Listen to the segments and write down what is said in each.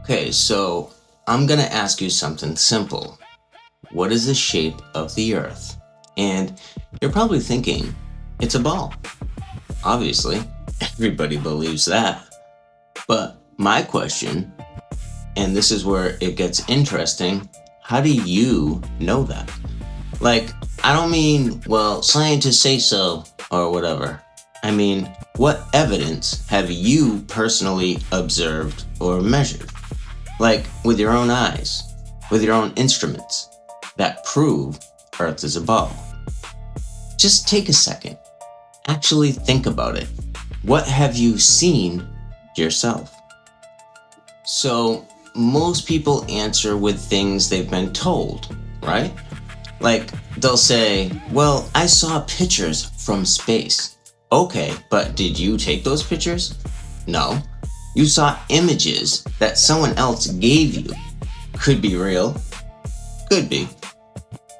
Okay, so I'm gonna ask you something simple. What is the shape of the Earth? And you're probably thinking, it's a ball. Obviously, everybody believes that. But my question, and this is where it gets interesting, how do you know that? Like, I don't mean, well, scientists say so, or whatever. I mean, what evidence have you personally observed or measured? Like, with your own eyes, with your own instruments, that prove Earth is a ball. Just take a second. Actually think about it. What have you seen yourself? So, most people answer with things they've been told, right? Like, they'll say, well, I saw pictures from space. Okay, but did you take those pictures? No. You saw images that someone else gave you. Could be real. Could be.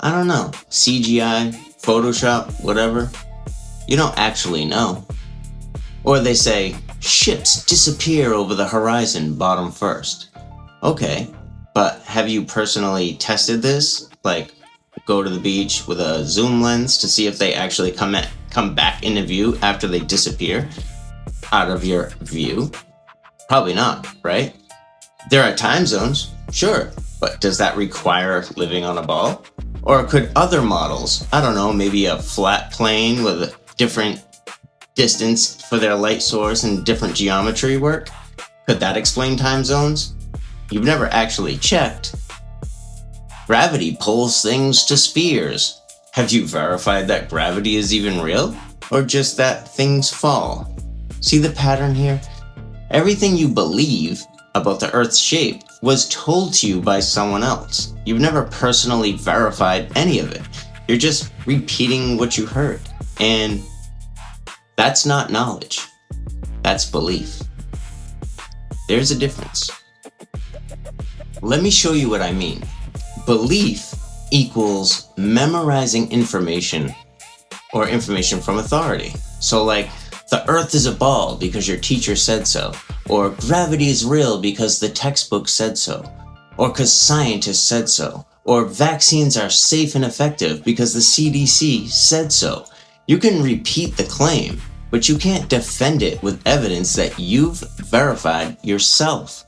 I don't know. CGI, Photoshop, whatever. You don't actually know. Or they say, ships disappear over the horizon bottom first. Okay, but have you personally tested this? Like, go to the beach with a zoom lens to see if they actually come back into view after they disappear out of your view? Probably not, right? There are time zones, sure, but does that require living on a ball? Or could other models, I don't know, maybe a flat plane with a different distance for their light source and different geometry work? Could that explain time zones? You've never actually checked. Gravity pulls things to spheres. Have you verified that gravity is even real? Or just that things fall? See the pattern here? Everything you believe about the Earth's shape was told to you by someone else. You've never personally verified any of it. You're just repeating what you heard. And that's not knowledge. That's belief. There's a difference. Let me show you what I mean. Belief equals memorizing information or information from authority. So like, the Earth is a ball because your teacher said so, or gravity is real because the textbook said so, or because scientists said so, or vaccines are safe and effective because the CDC said so. You can repeat the claim, but you can't defend it with evidence that you've verified yourself.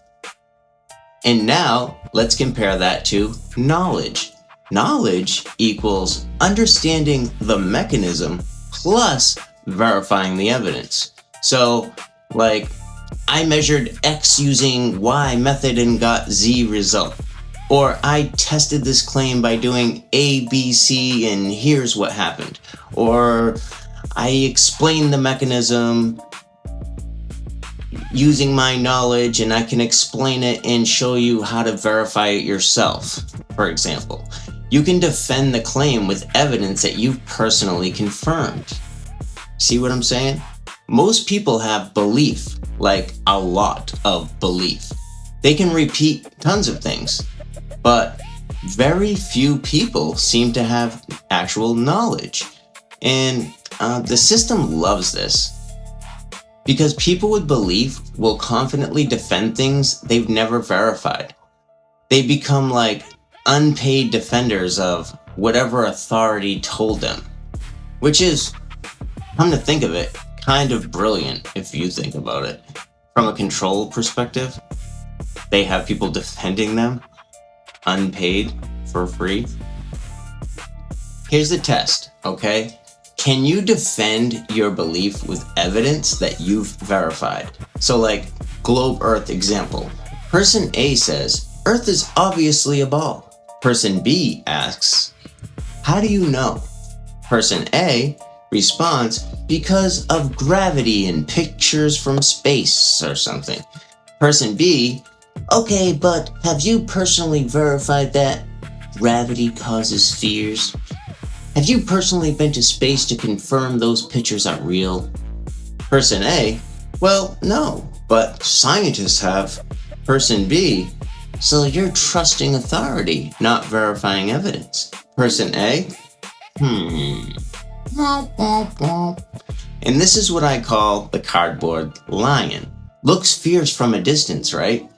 And now, let's compare that to knowledge. Knowledge equals understanding the mechanism plus verifying the evidence. So, like, I measured X using Y method and got Z result. Or I tested this claim by doing A, B, C, and here's what happened. Or I explained the mechanism using my knowledge and I can explain it and show you how to verify it yourself, for example. You can defend the claim with evidence that you've personally confirmed. See what I'm saying? Most people have belief, like a lot of belief. They can repeat tons of things, but very few people seem to have actual knowledge. And the system loves this because people with belief will confidently defend things they've never verified. They become like unpaid defenders of whatever authority told them, which is, come to think of it, kind of brilliant if you think about it. From a control perspective, they have people defending them, unpaid, for free. Here's the test, okay? Can you defend your belief with evidence that you've verified? So like, globe Earth example. Person A says, Earth is obviously a ball. Person B asks, how do you know? Person A responds, because of gravity and pictures from space or something. Person B, okay, but have you personally verified that gravity causes spheres? Have you personally been to space to confirm those pictures are real? Person A, well, no, but scientists have. Person B, so you're trusting authority, not verifying evidence. Person A, And this is what I call the cardboard lion. Looks fierce from a distance, right?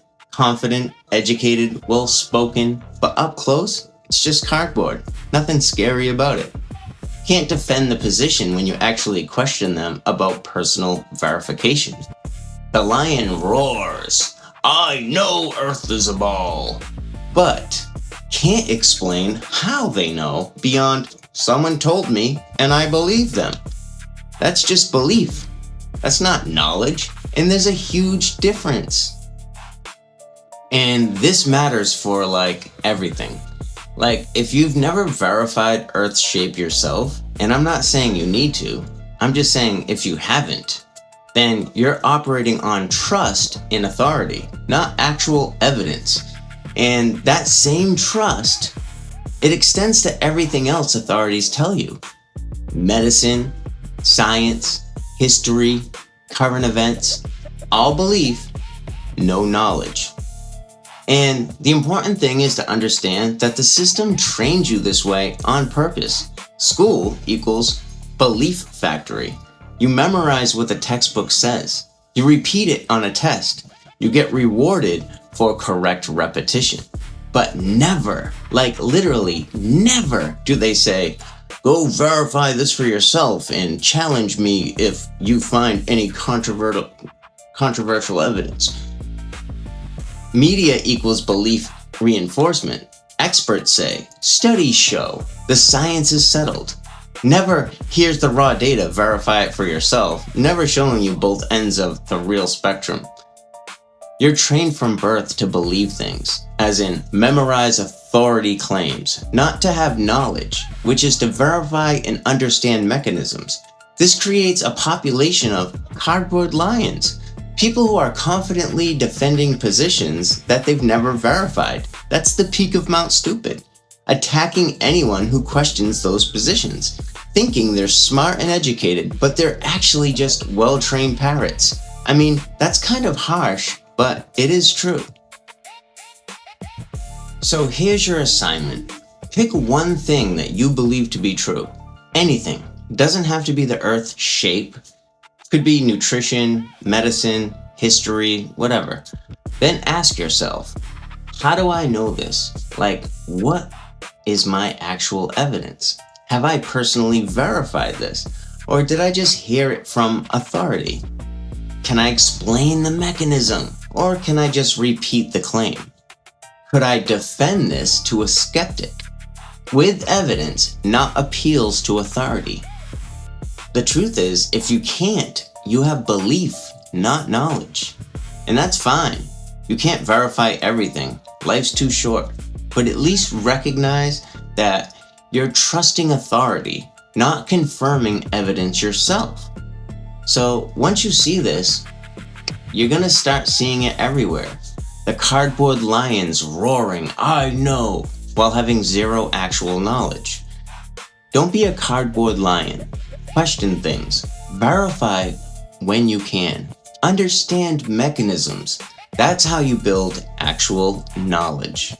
confident, educated, well-spoken, but up close, it's just cardboard. Nothing scary about it. Can't defend the position when you actually question them about personal verification. The lion roars, "I know Earth is a ball," but can't explain how they know beyond "someone told me and I believe them." That's just belief. That's not knowledge, and there's a huge difference. And this matters for everything. If you've never verified Earth's shape yourself, and I'm not saying you need to, I'm just saying if you haven't, then you're operating on trust in authority, not actual evidence. And that same trust, it extends to everything else authorities tell you. Medicine, science, history, current events, all belief, no knowledge. And the important thing is to understand that the system trains you this way on purpose. School equals belief factory. You memorize what the textbook says. You repeat it on a test. You get rewarded for correct repetition. But never, literally never, do they say, "Go verify this for yourself and challenge me if you find any controversial evidence." Media equals belief reinforcement. Experts say, studies show, the science is settled. Never, "Here's the raw data, verify it for yourself," never showing you both ends of the real spectrum. You're trained from birth to believe things, as in memorize authority claims, not to have knowledge, which is to verify and understand mechanisms. This creates a population of cardboard lions, people who are confidently defending positions that they've never verified. That's the peak of Mount Stupid. Attacking anyone who questions those positions, thinking they're smart and educated, but they're actually just well-trained parrots. I mean, that's kind of harsh, but it is true. So here's your assignment. Pick one thing that you believe to be true. Anything. Doesn't have to be the Earth's shape. Could be nutrition, medicine, history, whatever. Then ask yourself, how do I know this? What is my actual evidence? Have I personally verified this? Or did I just hear it from authority? Can I explain the mechanism? Or can I just repeat the claim? Could I defend this to a skeptic? With evidence, not appeals to authority. The truth is, if you can't, you have belief, not knowledge. And that's fine. You can't verify everything. Life's too short. But at least recognize that you're trusting authority, not confirming evidence yourself. So once you see this, you're gonna start seeing it everywhere. The cardboard lions roaring, "I know," while having zero actual knowledge. Don't be a cardboard lion. Question things. Verify when you can. Understand mechanisms. That's how you build actual knowledge.